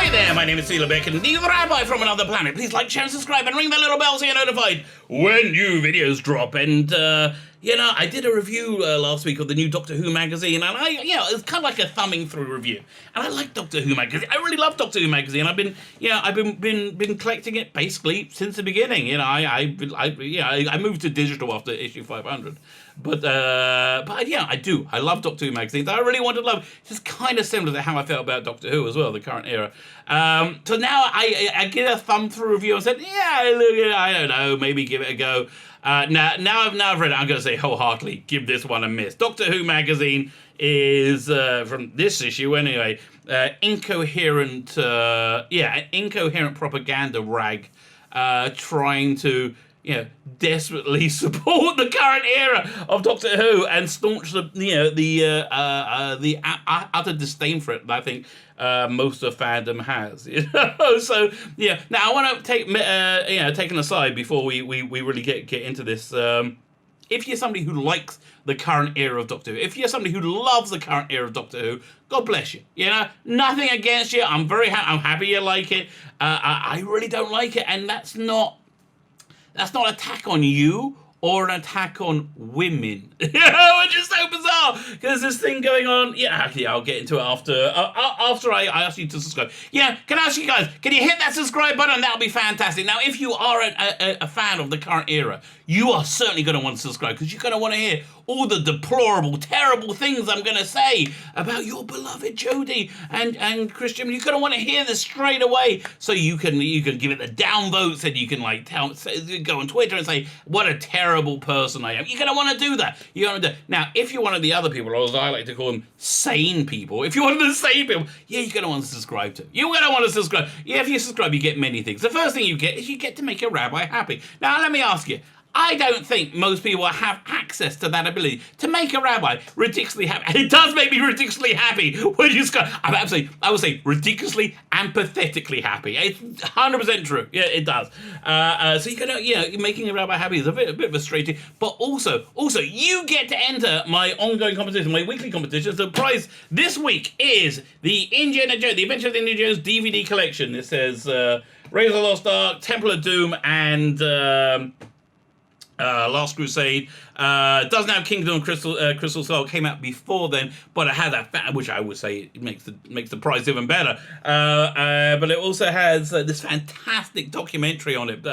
Hi there, my name is Celia Beck, and the Rabbi from another planet. Please like, share, and subscribe, and ring the little bell so you're notified when new videos drop. And, I did a review last week of the new Doctor Who magazine, and it's kind of like a thumbing through review. And I like Doctor Who magazine. I really love Doctor Who magazine. I've been collecting it basically since the beginning. I moved to digital after issue 500. But I do. I love Doctor Who magazines. I really want to love. It's just kind of similar to how I felt about Doctor Who as well, the current era. So now I get a thumb through review and said, I don't know, maybe give it a go. Now I've read it, I'm going to say wholeheartedly, give this one a miss. Doctor Who magazine is from this issue anyway. Incoherent propaganda rag, trying to desperately support the current era of Doctor Who and staunch the utter disdain for it that I think most of fandom has. So now I want to take an aside before we really get into this. If you're somebody who likes the current era of Doctor Who, if you're somebody who loves the current era of Doctor Who, God bless you. Nothing against you. I'm I'm happy you like it. I really don't like it, and that's not an attack on you or an attack on women. Which is so bizarre, because there's this thing going on. I'll get into it after I ask you to subscribe. Can I ask you guys, can you hit that subscribe button? That'll be fantastic. Now, if you are a fan of the current era, you are certainly going to want to subscribe, because you're going to want to hear all the deplorable, terrible things I'm going to say about your beloved Jodie and Christian. You're going to want to hear this straight away, so you can give it the downvotes, and you can go on Twitter and say what a terrible person I am. You're going to want to do that. Now, if you're one of the other people, or as I like to call them, sane people, if you're one of the sane people, you're going to want to subscribe to. You're going to want to subscribe. If you subscribe, you get many things. The first thing you get is you get to make a rabbi happy. Now, let me ask you, I don't think most people have access to that ability to make a rabbi ridiculously happy. And it does make me ridiculously happy when you subscribe. I would say ridiculously and pathetically happy. It's 100% true. Yeah, it does. So making a rabbi happy is a bit frustrating. But also, you get to enter my ongoing competition, my weekly competition. So the prize this week is the Indiana Jones, the Adventure of the Indiana Jones DVD collection. It says Raiders of the Lost Ark, Temple of Doom, and Last Crusade. Doesn't have Kingdom of Crystal Skull. Came out before then, but it had that, which I would say it makes the prize even better. But it also has this fantastic documentary on it,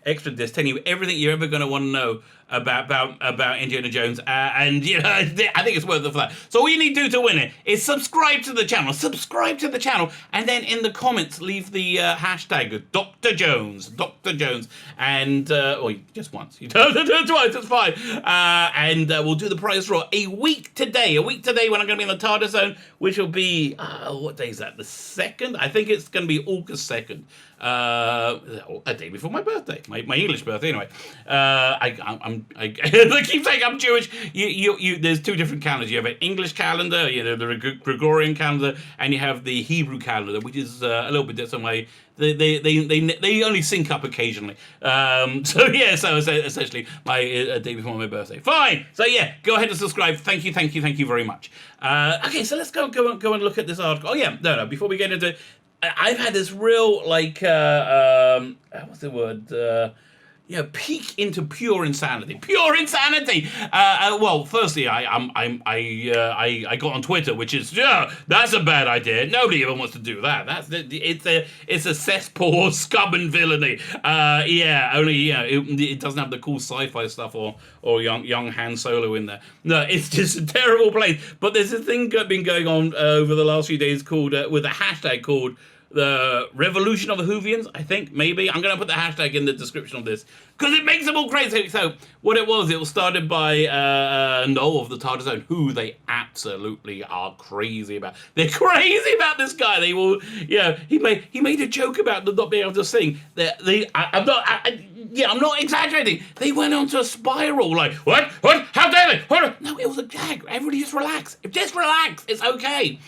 extra disc, telling you everything you're ever going to want to know about Indiana Jones, and I think it's worth it for that. So all you need to do to win it is subscribe to the channel, and then in the comments leave the hashtag Dr. Jones, and just once. You don't do it twice, it's fine. And we'll do the prize draw a week today when I'm going to be in the TARDIS zone, which will be what day is that? The 2nd? I think it's going to be August 2nd. A day before my birthday, my English birthday. Anyway, I keep saying I'm Jewish. There's two different calendars. You have an English calendar, the Gregorian calendar, and you have the Hebrew calendar, which is a little bit different way. They only sync up occasionally. So essentially my day before my birthday. Fine. So go ahead and subscribe. Thank you very much. Okay, so let's go and look at this article. Before we get into, I've had this real what's the word? Peak into pure insanity. Well, firstly, I got on Twitter, which is that's a bad idea. Nobody ever wants to do that. It's a cesspool of scum and villainy. It doesn't have the cool sci-fi stuff or young Han Solo in there. No, it's just a terrible place. But there's a thing been going on over the last few days called with a hashtag called the Revolution of the Whovians, I think, maybe. I'm going to put the hashtag in the description of this, because it makes them all crazy. So, what it was started by Noel of the TARDIS Zone, who they absolutely are crazy about. They're crazy about this guy. They will, he made a joke about them not being able to sing. I'm not exaggerating. They went onto a spiral, like, what? How dare they? What? No, it was a gag. Everybody just relax. It's okay.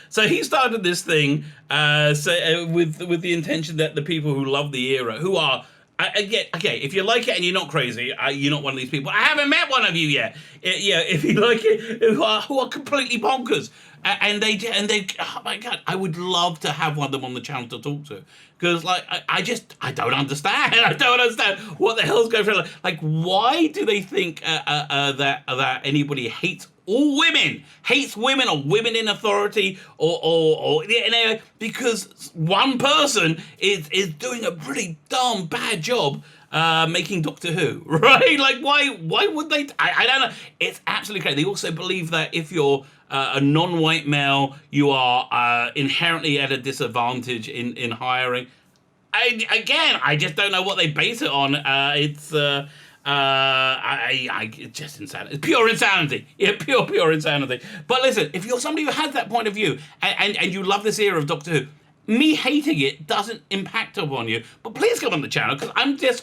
So he started this thing with the intention that the people who love the era, who are, if you like it and you're not crazy, you're not one of these people. I haven't met one of you yet. If you like it, who are completely bonkers. And they, oh my God, I would love to have one of them on the channel to talk to, because like I don't understand. I don't understand what the hell's going on. Like, why do they think that anybody hates all women, hates women or women in authority, or you know, because one person is doing a really darn bad job making Doctor Who, right? Like, why would they? I don't know. It's absolutely crazy. They also believe that if you're a non-white male, you are inherently at a disadvantage in hiring. I just don't know what they base it on. It's just insanity. It's pure insanity. Yeah, pure insanity. But listen, if you're somebody who has that point of view and you love this era of Doctor Who, me hating it doesn't impact upon you. But please come on the channel, because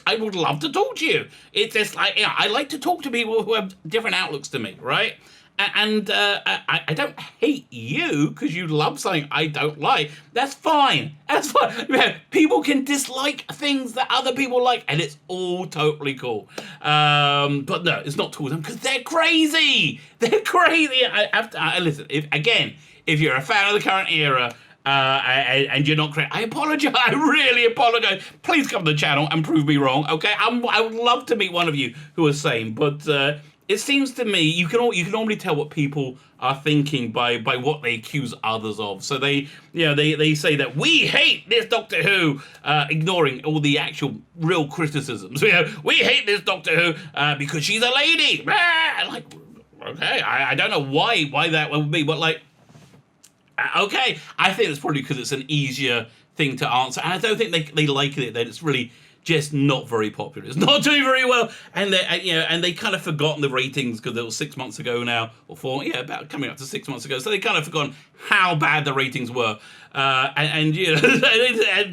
I would love to talk to you. It's just like, you know, I like to talk to people who have different outlooks to me, right? And I don't hate you because you love something I don't like. That's fine. That's fine. Yeah, people can dislike things that other people like, and it's all totally cool. But no, it's not cool to them because they're crazy. They're crazy. Listen, if you're a fan of the current era, and you're not correct, I apologize. I really apologize. Please come to the channel and prove me wrong, okay? I would love to meet one of you who is sane, but it seems to me you can normally tell what people are thinking by what they accuse others of. So they say that we hate this Doctor Who, ignoring all the actual real criticisms. We hate this Doctor Who because she's a lady. Like, okay, I don't know why that would be, but like, okay, I think it's probably because it's an easier thing to answer, and I don't think they like it. That it's really just not very popular. It's not doing very well, and they kind of forgotten the ratings because it was 6 months ago now, or about coming up to 6 months ago. So they kind of forgotten how bad the ratings were, and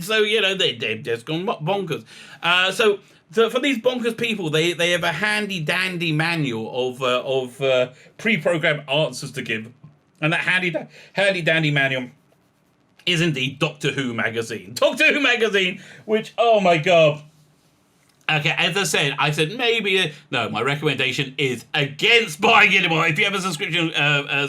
so they've just gone bonkers. So for these bonkers people, they have a handy dandy manual of pre-programmed answers to give. And that handy dandy manual is indeed Doctor Who magazine. Doctor Who magazine, which, oh my God. Okay, as I said maybe, no, my recommendation is against buying it anymore. If you have a subscription,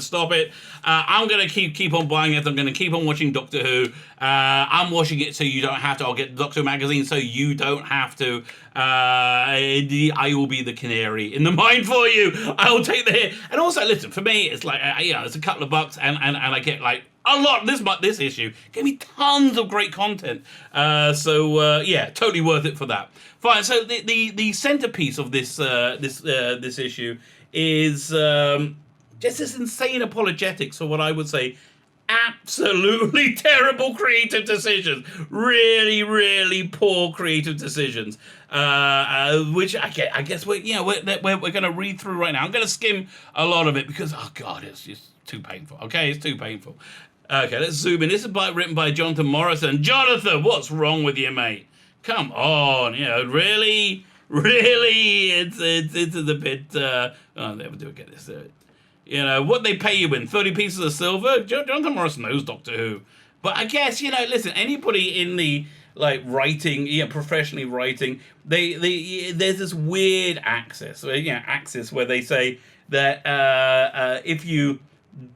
stop it. I'm going to keep on buying it. I'm going to keep on watching Doctor Who. I'm watching it so you don't have to. I'll get Doctor Who magazine so you don't have to. I will be the canary in the mine for you. I will take the hit. And also, listen, for me, it's like, it's a couple of bucks, and I get like a lot. This issue gave me tons of great content. Totally worth it for that. Fine. So the centerpiece of this issue is just this insane apologetics for what I would say absolutely terrible creative decisions. Really, really poor creative decisions. Which I guess we're going to read through right now. I'm going to skim a lot of it because, oh God, it's just too painful. Okay, it's too painful. Okay, let's zoom in. This is written by Jonathan Morrison. Jonathan, what's wrong with you, mate? Come on, really, it's a bit. I'll never do get this. What they pay you in 30 pieces of silver. Jonathan Morrison knows Doctor Who, but I guess listen, anybody in the writing, professionally writing, there's this weird axis where they say that if you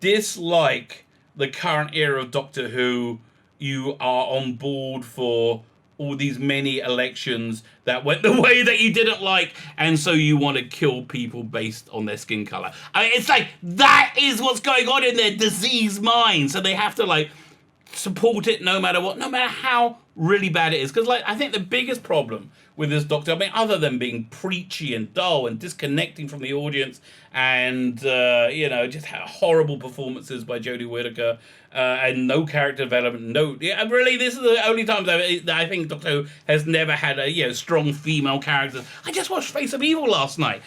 dislike the current era of Doctor Who, you are on board for all these many elections that went the way that you didn't like, and so you want to kill people based on their skin color. I mean, it's like that is what's going on in their diseased mind, so they have to support it no matter what, no matter how really bad it is. Because I think the biggest problem with this Doctor, other than being preachy and dull and disconnecting from the audience, and just horrible performances by Jodie Whittaker, and no character development. Really, this is the only time that I think Doctor Who has never had a strong female character. I just watched Face of Evil last night,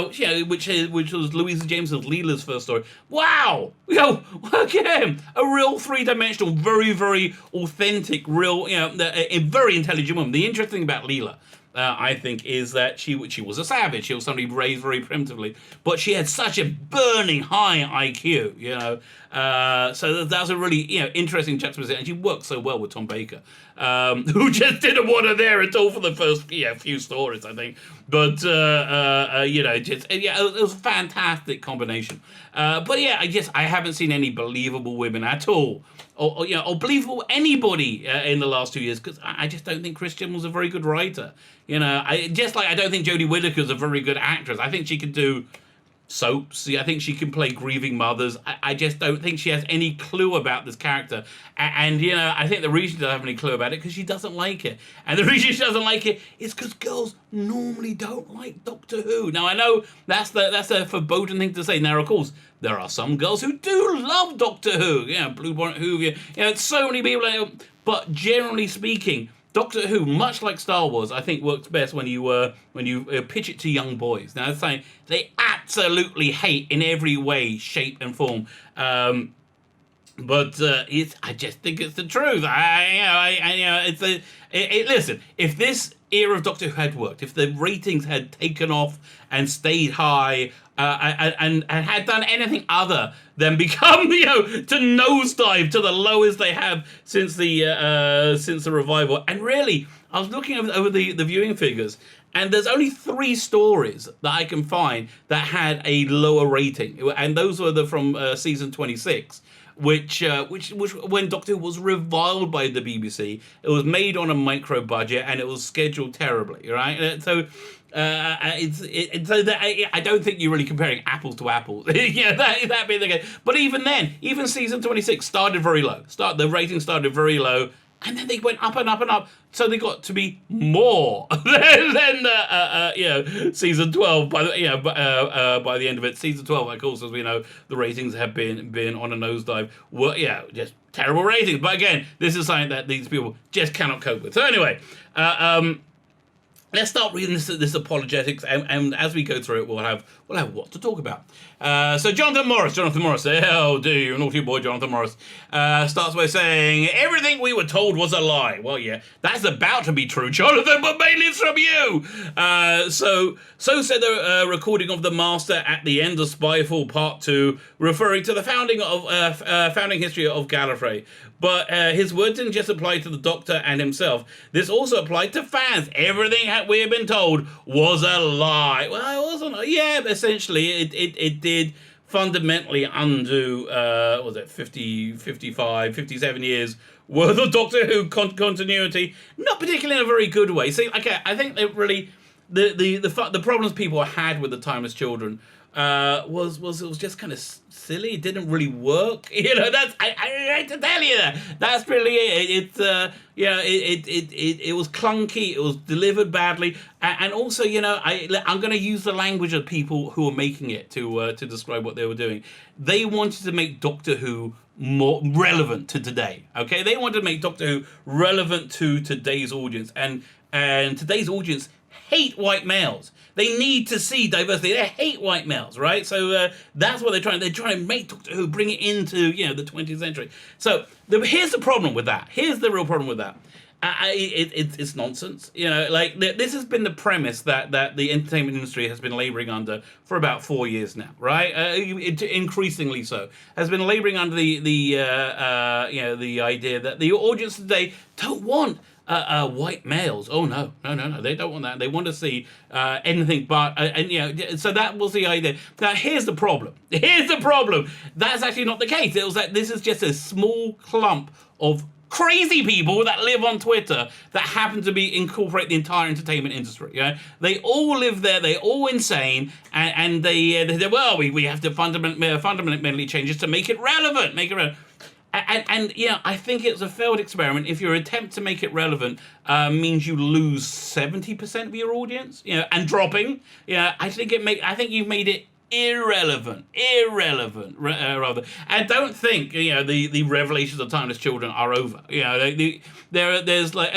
which was Louisa Jameson's Leela's first story. Wow, look at him, a real three-dimensional, very, very authentic, real, a very intelligent woman. The interesting thing about Leela, I think, is that she was a savage. She was somebody raised very primitively, but she had such a burning high IQ, so that's a really interesting juxtaposition, and she worked so well with Tom Baker, who just didn't want her there at all for the first few stories, I think. But it was a fantastic combination. But I haven't seen any believable women at all, or believable anybody in the last 2 years, because I just don't think Christian was a very good writer. I don't think Jodie Whittaker's a very good actress. I think she could do soaps. I think she can play grieving mothers. I just don't think she has any clue about this character. And I think the reason she doesn't have any clue about it because she doesn't like it. And the reason she doesn't like it is because girls normally don't like Doctor Who. Now, I know that's a foreboding thing to say. Now, of course, there are some girls who do love Doctor Who. Blue Bonnet Who. So many people. But generally speaking, Doctor Who, much like Star Wars, I think works best when you pitch it to young boys. Now, I'm saying they absolutely hate in every way, shape, and form. But I just think it's the truth. Listen, if this era of Doctor Who had worked, if the ratings had taken off and stayed high, and had done anything other than become, to nosedive to the lowest they have since the revival. And really, I was looking over the viewing figures, and there's only 3 stories that I can find that had a lower rating, and those were from season 26. Which when Doctor Who was reviled by the BBC, it was made on a micro budget and it was scheduled terribly, right? So I don't think you're really comparing apples to apples. That being the case. But even then, even season 26 started very low. The rating started very low, and then they went up and up and up. So they got to be more than season 12 by the end of it. Season 12, of course, as we know, the ratings have been on a nosedive. Well, just terrible ratings. But again, this is something that these people just cannot cope with. So anyway, let's start reading this apologetics, and as we go through it, we'll have what to talk about. So Jonathan Morris, oh dear, you naughty boy, Jonathan Morris, starts by saying, everything we were told was a lie. Well, yeah, that's about to be true, Jonathan, but mainly it's from you. So said the recording of the Master at the end of Spyfall Part 2, referring to the founding history of Gallifrey. But his words didn't just apply to the Doctor and himself. This also applied to fans. Everything we have been told was a lie. Well, it wasn't. Yeah, essentially, it did fundamentally undo, 55, 57 years worth of Doctor Who continuity. Not particularly in a very good way. See, okay, I think that really the problems people had with the Timeless Children was it was just kind of silly. It didn't really work. That's I hate to tell you that. That's really it. It was clunky. It was delivered badly, and also I'm going to use the language of people who were making it to describe what they were doing. They wanted to make Doctor Who more relevant to today. Okay, they wanted to make Doctor Who relevant to today's audience, and today's audience hate white males. They need to see diversity. They hate white males, right? So that's what they're trying to make Doctor Who, bring it into the 20th century. So here's the problem with that. Here's the real problem with that. It's nonsense. This has been the premise that the entertainment industry has been laboring under for about 4 years now, right? Increasingly so, has been laboring under the idea that the audience today don't want white males. Oh no, they don't want that. They want to see anything but so that was the idea. Now here's the problem. That's actually not the case. It was that this is just a small clump of crazy people that live on Twitter that happen to incorporate the entire entertainment industry. They all live there. They're all insane, and they we have to fundamentally change this to make it relevant. And I think it's a failed experiment. If your attempt to make it relevant means you lose 70% of your audience, and dropping, I think you've made it irrelevant, rather. And don't think the revelations of Timeless Children are over. There's like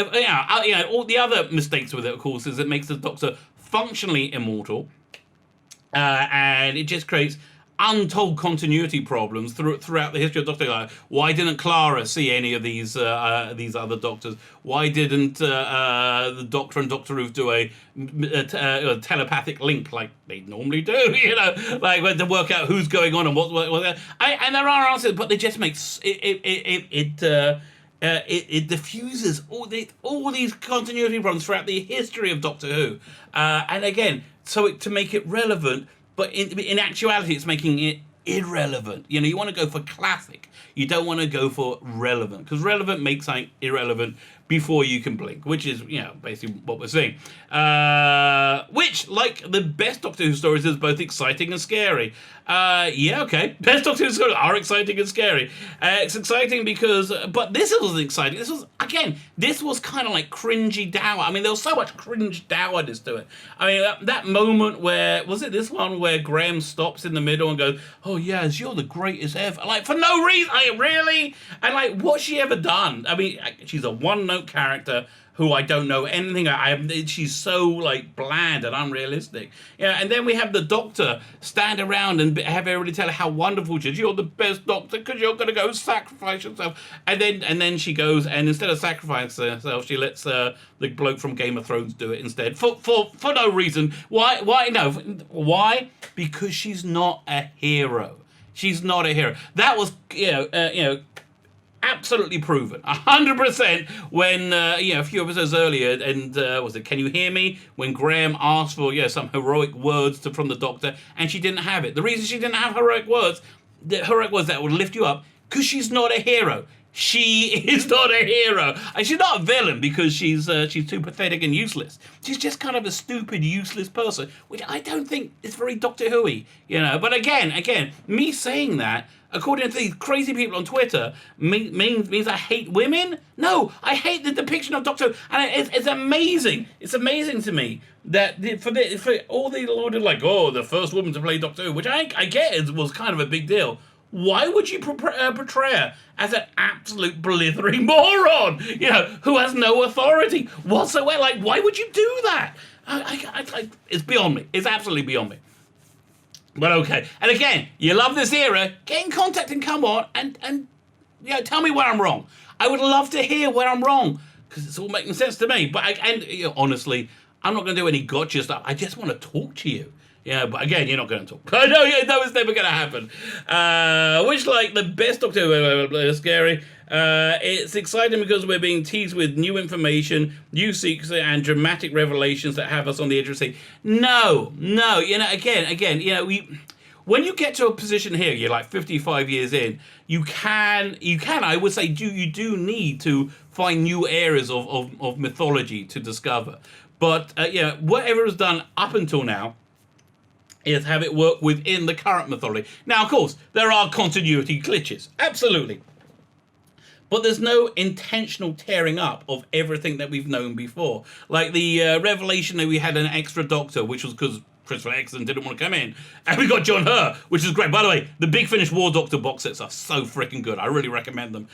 all the other mistakes with it, of course, is it makes the Doctor functionally immortal, and it just creates untold continuity problems throughout the history of Doctor Who. Like, why didn't Clara see any of these other Doctors? Why didn't the Doctor and Doctor Who do a telepathic link like they normally do? You know, like to work out who's going on and what. And there are answers, but they just make it diffuses all these continuity problems throughout the history of Doctor Who, and again, to make it relevant. But in actuality, it's making it irrelevant. You know, you want to go for classic. You don't want to go for relevant, because relevant makes something irrelevant before you can blink, which is, you know, basically what we're seeing. Which, like the best Doctor Who stories, is both exciting and scary. Yeah, okay. Best Doctor Who stories are exciting and scary. It's exciting because, but this wasn't exciting. This was kind of like cringy dour. I mean, there was so much cringe dourness to it. I mean, that moment where, was it this one where Graham stops in the middle and goes, "Oh yes, you're the greatest ever." Like, for no reason. Like, really? And like, what's she ever done? I mean, she's a one-note character who I don't know anything. She's so like bland and unrealistic. Yeah, and then we have the Doctor stand around and have everybody tell her how wonderful she is. You're the best Doctor because you're going to go sacrifice yourself. And then she goes, and instead of sacrificing herself, she lets the bloke from Game of Thrones do it instead for no reason. Why? No. Why? Because she's not a hero. She's not a hero. That was absolutely proven, 100%. When a few episodes earlier, and was it Can You Hear Me? When Graham asked for some heroic words from the Doctor, and she didn't have it. The reason she didn't have heroic words that would lift you up, because she's not a hero. She is not a hero, and she's not a villain because she's too pathetic and useless. She's just kind of a stupid, useless person, which I don't think is very Doctor Who-y, you know. But again, me saying that, according to these crazy people on Twitter, means I hate women? No, I hate the depiction of Doctor Who, and it's amazing. It's amazing to me that for all the Lord are like, oh, the first woman to play Doctor Who, which I get was kind of a big deal. Why would you portray her as an absolute blithering moron, who has no authority whatsoever? Like, why would you do that? It's beyond me. It's absolutely beyond me. But okay. And again, you love this era, get in contact and come on and tell me where I'm wrong. I would love to hear where I'm wrong, because it's all making sense to me. But honestly, I'm not going to do any gotcha stuff. I just want to talk to you. Yeah, but again, you're not going to talk. I know, it's never going to happen. Which, like, the best Doctor Who is scary. It's exciting because we're being teased with new information, new secrets, and dramatic revelations that have us on the edge of the seat. No, again, when you get to a position here, you're like 55 years in, you can, I would say, you do need to find new areas of mythology to discover. But, whatever is done up until now, is have it work within the current mythology. Now, of course, there are continuity glitches. Absolutely. But there's no intentional tearing up of everything that we've known before. Like the revelation that we had an extra Doctor, which was because Christopher Eccleston didn't want to come in. And we got John Hurt, which is great. By the way, the Big Finish War Doctor box sets are so freaking good. I really recommend them.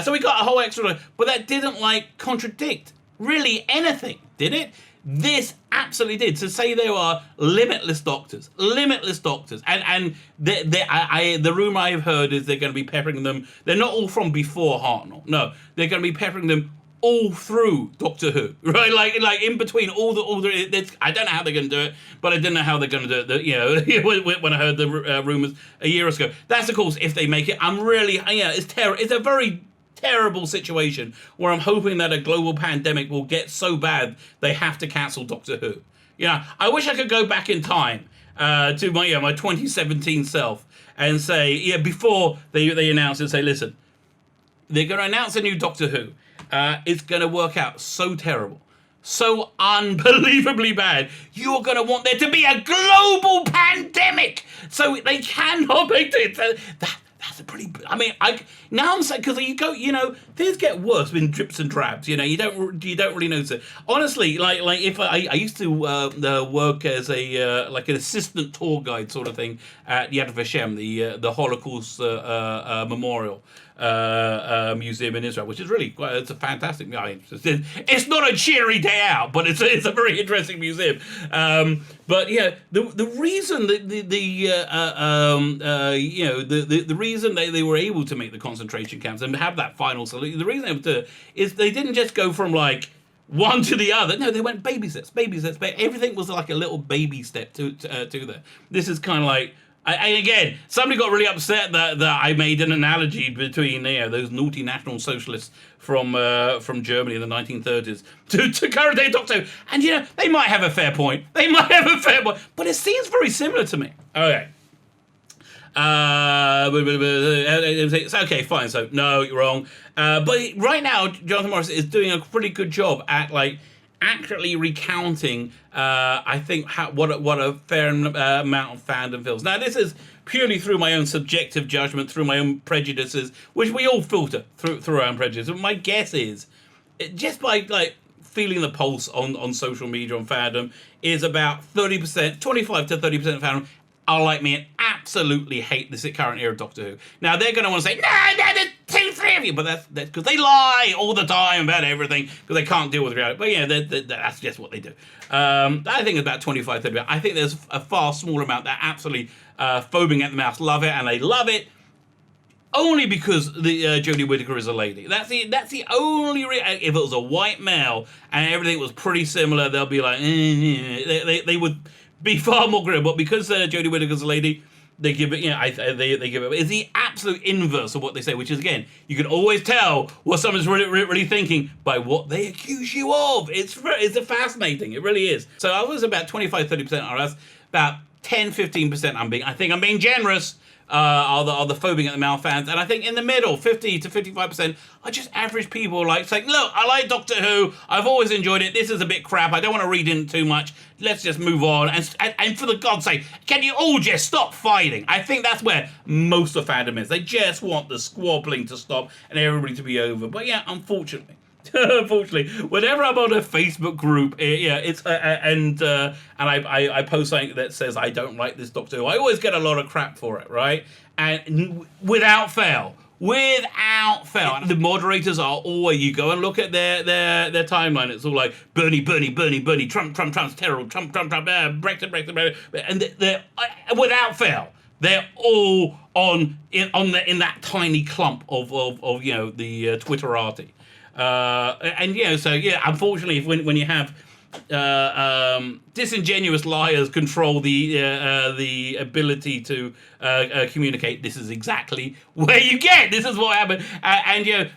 So we got a whole extra, but that didn't contradict really anything, did it? This absolutely did. To say there are limitless doctors, and the rumor I've heard is they're going to be peppering them. They're not all from before Hartnell. No, they're going to be peppering them all through Doctor Who, right? Like in between all the. I don't know how they're going to do it, but I didn't know how they're going to do it. When I heard the rumors a year ago, that's of course if they make it. I'm really it's terrible. It's a very terrible situation where I'm hoping that a global pandemic will get so bad they have to cancel Doctor Who. I wish I could go back in time to my 2017 self and say, before they announce it, say, listen, they're going to announce a new Doctor Who. It's going to work out so terrible, so unbelievably bad. You're going to want there to be a global pandemic, so they cannot make it. That's a pretty. I mean, now I'm saying, because you go, things get worse in drips and drabs. You don't really notice it. Honestly, like if I used to work as a like an assistant tour guide sort of thing at Yad Vashem, the Holocaust memorial museum in Israel, which is really it's a fantastic. It's not a cheery day out, but it's a very interesting museum. But yeah, the reason that the reason they were able to make the concentration camps and have that final salute, the reason they were able to is they didn't just go from like one to the other. No, they went baby steps. Everything was like a little baby step to there. This is kind of like. And again, somebody got really upset that I made an analogy between those naughty National Socialists from Germany in the 1930s to current day Doctor Who. And they might have a fair point. But it seems very similar to me. Okay. Okay, fine. So no, you're wrong. But right now, Jonathan Morris is doing a pretty good job at like accurately recounting, I think, what a fair amount of fandom feels. Now, this is purely through my own subjective judgment, through my own prejudices, which we all filter through our own prejudices. But my guess is, just by like feeling the pulse on social media, on fandom, is about 30%, 25 to 30% of fandom are like me and absolutely hate this current era of Doctor Who. Now, they're going to want to say, no, there's 2-3 of you, but that's because they lie all the time about everything because they can't deal with reality. But that's just what they do. I think it's about 25, 30%. I think there's a far smaller amount that absolutely foaming at the mouth love it, and they love it only because the Jodie Whittaker is a lady. That's the only if it was a white male and everything was pretty similar, they'll be like, they would be far more grim, but because Jodie Whittaker's a lady, they give it. They give it. It's the absolute inverse of what they say, which is again, you can always tell what someone's really thinking by what they accuse you of. It's fascinating. It really is. So I was about 25-30% RS, about 10-15%. I think I'm being generous. Are the foaming at the mouth fans, and I think in the middle, 50 to 55% are just average people like saying, look, I like Doctor Who, I've always enjoyed it, this is a bit crap, I don't want to read in too much, let's just move on, and for the God's sake, can you all just stop fighting? I think that's where most of fandom is. They just want the squabbling to stop and everybody to be over. But yeah, unfortunately, whenever I'm on a Facebook group, it's and I post something that says I don't like this Doctor Who, I always get a lot of crap for it, right? And without fail, the moderators are always, you go and look at their timeline, it's all like Bernie, Trump's terrible, Trump, Brexit, and they're without fail. They're all in that tiny clump of the Twitterati. Unfortunately, when you have disingenuous liars control the ability to communicate, this is exactly where you get. This is what happened,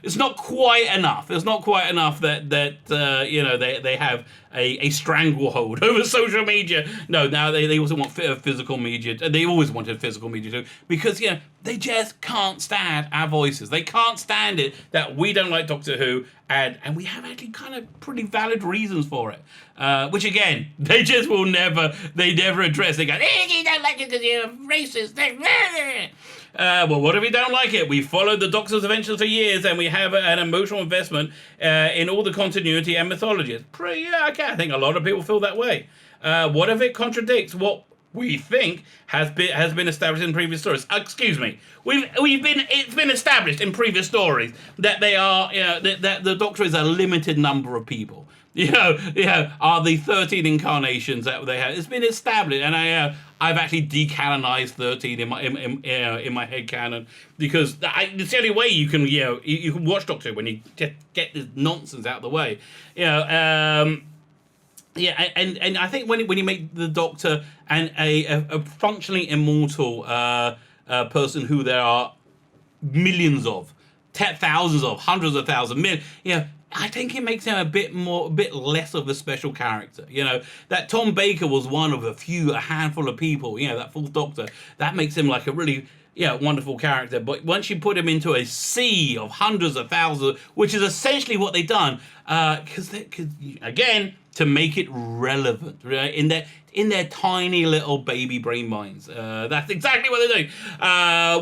it's not quite enough. It's not quite enough that they have a stranglehold over social media. No, now they also want physical media. They always wanted physical media too, because they just can't stand our voices. They can't stand it that we don't like Doctor Who, and we have actually kind of pretty valid reasons for it. Which again, they just will never address. They go, you don't like it because you're racist. Well, what if we don't like it? We followed the Doctor's adventures for years, and we have an emotional investment in all the continuity and mythology. It's pretty, okay, I think a lot of people feel that way. What if it contradicts what we think has been established in previous stories? Excuse me. It's been established in previous stories that they are, that the Doctor is a limited number of people. Are the 13 incarnations that they have. It's been established, and I've actually decanonized 13 in my head canon, because it's the only way you can you can watch Doctor Who, when you just get this nonsense out of the way. And I think when you make the Doctor and a functionally immortal person who there are millions of, thousands of, hundreds of thousands, millions, I think it makes him a bit less of a special character. That Tom Baker was one of a handful of people, that Fourth Doctor, that makes him like a really wonderful character. But once you put him into a sea of hundreds of thousands, which is essentially what they've done, because again, to make it relevant, right? In their tiny little baby brain minds. That's exactly what they're doing.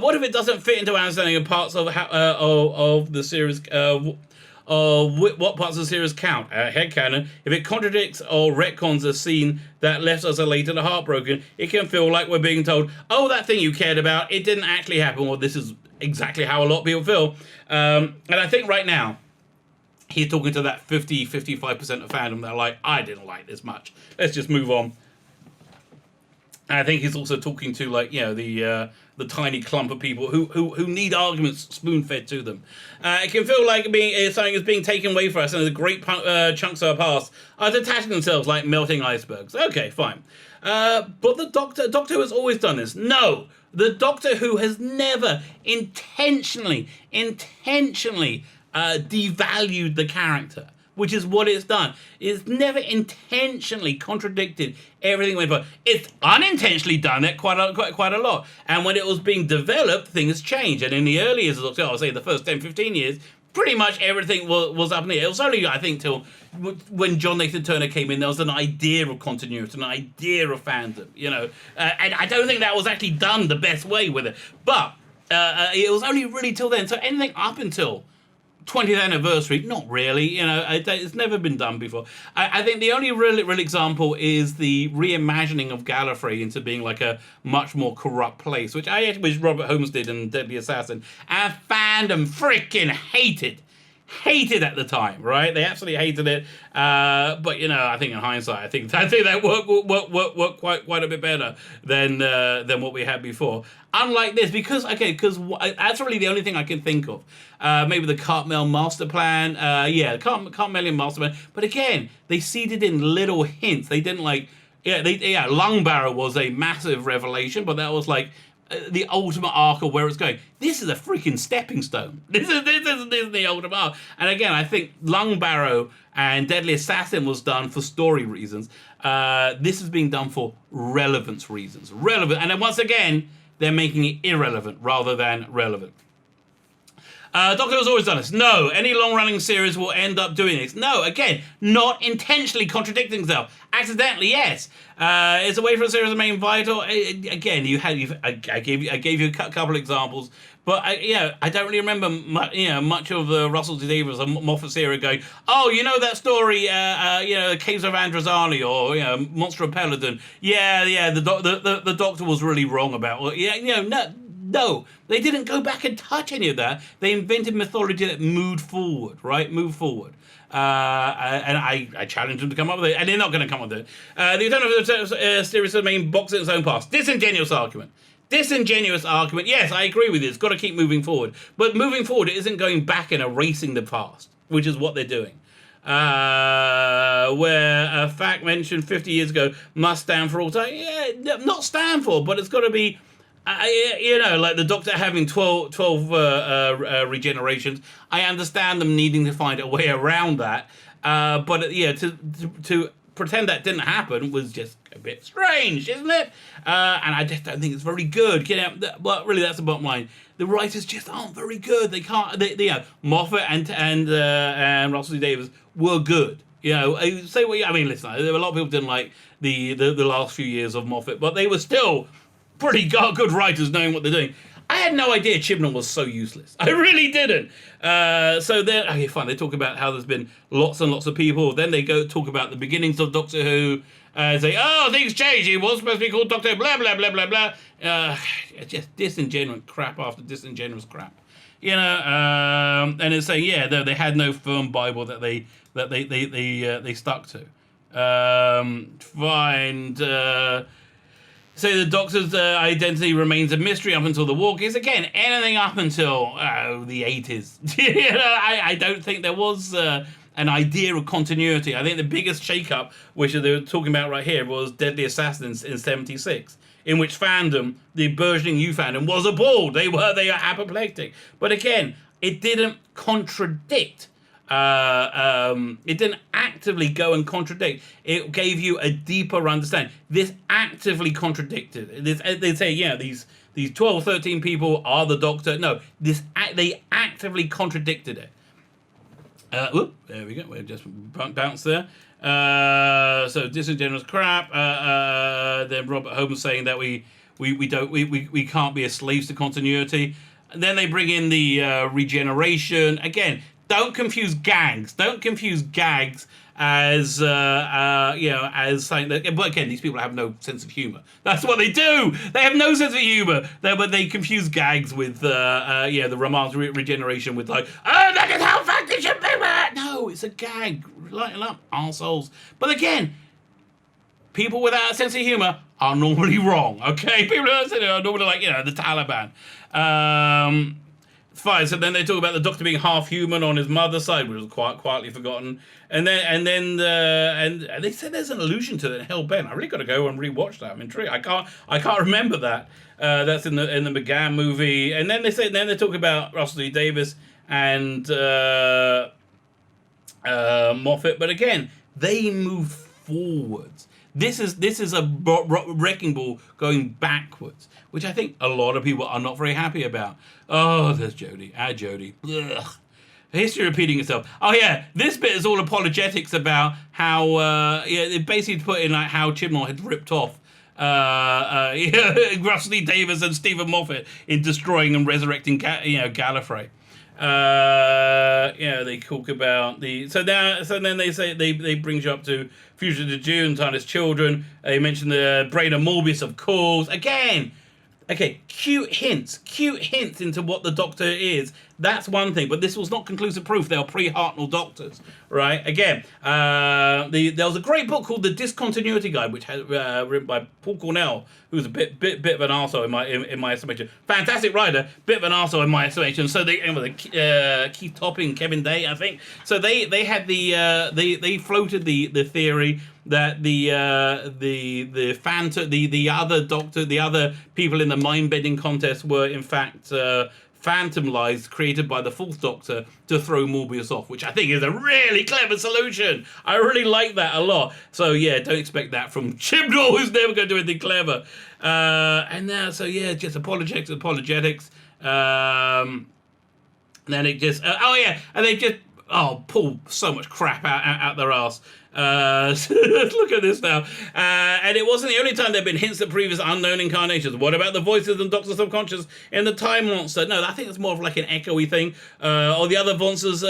What if it doesn't fit into our understanding of parts of of the series? What parts of the series count? Headcanon. If it contradicts or retcons a scene that left us elated or heartbroken, it can feel like we're being told, oh, that thing you cared about, it didn't actually happen. Well, this is exactly how a lot of people feel. And I think right now, he's talking to that 55% of fandom that are like, I didn't like this much. Let's just move on. And I think he's also talking to, like, you know, the tiny clump of people who need arguments spoon-fed to them. It can feel like something is being taken away from us, and the great chunks of our past are detaching themselves like melting icebergs. Okay, fine. But the Doctor Who has always done this. No, the Doctor Who has never intentionally devalued the character, which is what it's done. It's never intentionally contradicted everything went on. It's unintentionally done that quite a lot. And when it was being developed, things changed. And in the early years of Doctor Who, I'll say the first 10, 15 years, pretty much everything was up in the air. It was only, I think, till when John Nathan Turner came in, there was an idea of continuity, an idea of fandom, you know. And I don't think that was actually done the best way with it. But it was only really till then. So anything up until 20th anniversary, not really, you know, it's never been done before. I think the only real example is the reimagining of Gallifrey into being like a much more corrupt place, which Robert Holmes did in Deadly Assassin, and fandom freaking hated at the time, right? They absolutely hated it. But you know, I think in hindsight, I think that worked quite a bit better than what we had before. Unlike this, because that's really the only thing I can think of. Maybe the Cartmel master plan. Cartmelian master plan. But again, they seeded in little hints. They didn't Lungbarrow was a massive revelation, but that was like the ultimate arc of where it's going. This is a freaking stepping stone. This is the ultimate arc. And again, I think Lungbarrow and Deadly Assassin was done for story reasons. This is being done for relevance reasons. Relevant. And then once again, they're making it irrelevant rather than relevant. Doctor Who's always done this. No, any long-running series will end up doing this. No, again, not intentionally contradicting itself. Accidentally, yes. It's a way for a series to remain vital. Again, I gave you a couple examples, but I don't really remember much of the Russell T Davies or Moffat era going, oh, you know that story, Caves of Androzani or Monster of Peladon. Yeah, the Doctor was really wrong about. No, they didn't go back and touch any of that. They invented mythology that moved forward, right? Moved forward. And I challenge them to come up with it, and they're not going to come up with it. The alternative series of the main box in its own past. Disingenuous argument. Yes, I agree with you. It's got to keep moving forward. But moving forward, it isn't going back and erasing the past, which is what they're doing. Where a fact mentioned 50 years ago must stand for all time. Yeah, not stand for, but it's got to be... like the Doctor having 12 regenerations. I understand them needing to find a way around that. But to pretend that didn't happen was just a bit strange, isn't it? And I just don't think it's very good. But really, that's the bottom line. The writers just aren't very good. They can't. Moffat and Russell T Davies were good. Say what I mean. Listen, there were a lot of people didn't like the last few years of Moffat, but they were still pretty good writers knowing what they're doing. I had no idea Chibnall was so useless. I really didn't. So then, okay, fine. They talk about how there's been lots and lots of people. Then they go talk about the beginnings of Doctor Who. And say, oh, things change. He was supposed to be called Doctor Who, blah, blah, blah, blah, blah. Just disingenuous crap after disingenuous crap. And it's saying, they had no firm Bible that they stuck to. Say the Doctor's identity remains a mystery up until the Walkies. Again, anything up until the 80s. I don't think there was an idea of continuity. I think the biggest shake-up, which they're talking about right here, was Deadly Assassins in 76, in which fandom, the burgeoning youth fandom, was appalled. They are apoplectic. But again, it didn't contradict. It didn't actively go and contradict. It gave you a deeper understanding. This actively contradicted. They say, these 12, 13 people are the Doctor. No, they actively contradicted it. There we go. We just bounced there. So disingenuous crap. Then Robert Holmes saying that we can't be as slaves to continuity. And then they bring in the regeneration again. Don't confuse gags. Don't confuse gags as as saying that. But again, these people have no sense of humor. That's what they do. They have no sense of humor. But they confuse gags with the Ramon's regeneration with like, oh, that is how fact it should be. No, it's a gag. Lighten up, arseholes. But again, people without a sense of humor are normally wrong. Okay, people without a sense of humor are normally like the Taliban. Fine. So then they talk about the Doctor being half human on his mother's side, which was quite quietly forgotten. And then they said there's an allusion to it in Hellbent. I really got to go and rewatch that. I'm intrigued. I can't remember that. That's in the McGann movie. And then they talk about Russell T Davies and Moffat. But again, they move forwards. This is a wrecking ball going backwards, which I think a lot of people are not very happy about. Oh, there's Jodie. Jodie. Ugh. History repeating itself. Oh yeah, this bit is all apologetics about how it basically put in like how Chibnall had ripped off Russell T Davies and Stephen Moffat in destroying and resurrecting Gallifrey. They talk about so then they say they bring you up to Future to June, Timeless Children. They mention the brain of Morbius, of course. Again, okay, cute hints into what the Doctor is. That's one thing, but this was not conclusive proof. They are pre-Hartnell Doctors, right? Again, there was a great book called The Discontinuity Guide, which had written by Paul Cornell, who's a bit of an arsehole in my estimation. Fantastic writer, bit of an arsehole in my estimation. So Keith Topping, Kevin Day, I think. So they had they floated the theory that the Phantom, the other Doctor, the other people in the mind bending contest were in fact phantom lies created by the Fourth Doctor to throw Morbius off, which I think is a really clever solution. I really like that a lot. So yeah, don't expect that from Chibnall, who's never going to do anything clever. And now, so yeah, just apologetics. And then it just, and they just pull so much crap out their arse. Look at this now. And it wasn't the only time there have been hints at previous unknown incarnations. What about the voices and Doctor Subconscious in the Time Monster? No, I think it's more of like an echoey thing. Or the other monsters'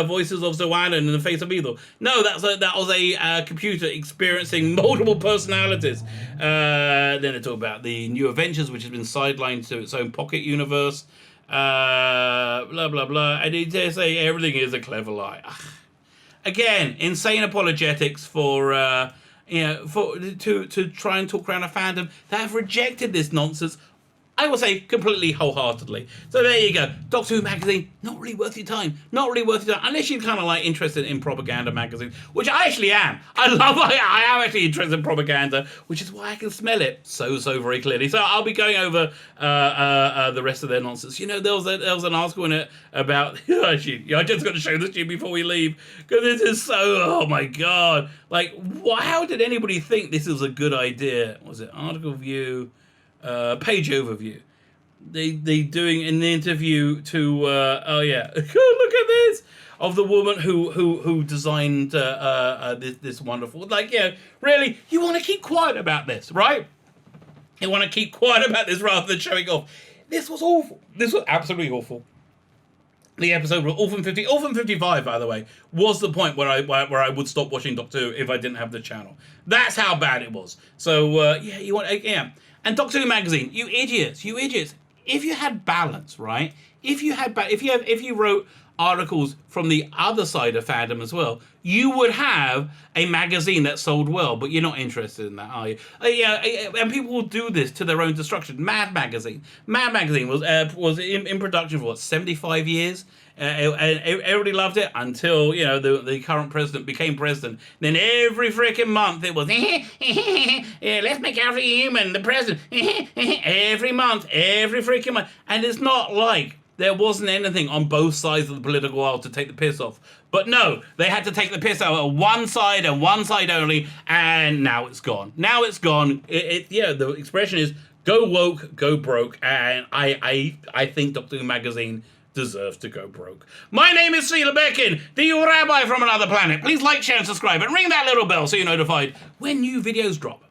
voices of Zoanna in the Face of Evil. No, that was a computer experiencing multiple personalities. Then they talk about the New Adventures, which has been sidelined to its own pocket universe. Blah blah blah. And they say everything is a clever lie. Again, insane apologetics for to try and talk around a fandom that have rejected this nonsense. I will say completely wholeheartedly. So there you go. Doctor Who magazine, not really worth your time. Not really worth your time. Unless you're kind of like interested in propaganda magazines, which I actually am. I am actually interested in propaganda, which is why I can smell it so very clearly. So I'll be going over the rest of their nonsense. There was an article in it about, actually, I just got to show this to you before we leave, because this is so, oh my God. Like, how did anybody think this was a good idea? Was it article view? Page overview. They doing an interview to look at this, of the woman who designed this wonderful, really, you want to keep quiet about this, right? You want to keep quiet about this rather than showing off. This was awful. This was absolutely awful. The episode was Orphan 55, by the way, was the point where I would stop watching Doctor Who if I didn't have the channel. That's how bad it was. So you want. And Doctor Who magazine, you idiots. If you had balance, right? If you wrote articles from the other side of fandom as well, you would have a magazine that sold well. But you're not interested in that, are you? And people will do this to their own destruction. Mad magazine was in production for 75 years. Everybody loved it until the current president became president. Then every freaking month it was let's make Alfred human, the president. Every month, every freaking month, and it's not like there wasn't anything on both sides of the political aisle to take the piss off. But no, they had to take the piss out of one side and one side only, and now it's gone. The expression is go woke, go broke, and I think Doctor Who magazine deserves to go broke. My name is Sheila Beckin, the Rabbi from another planet. Please like, share, and subscribe, and ring that little bell so you're notified when new videos drop.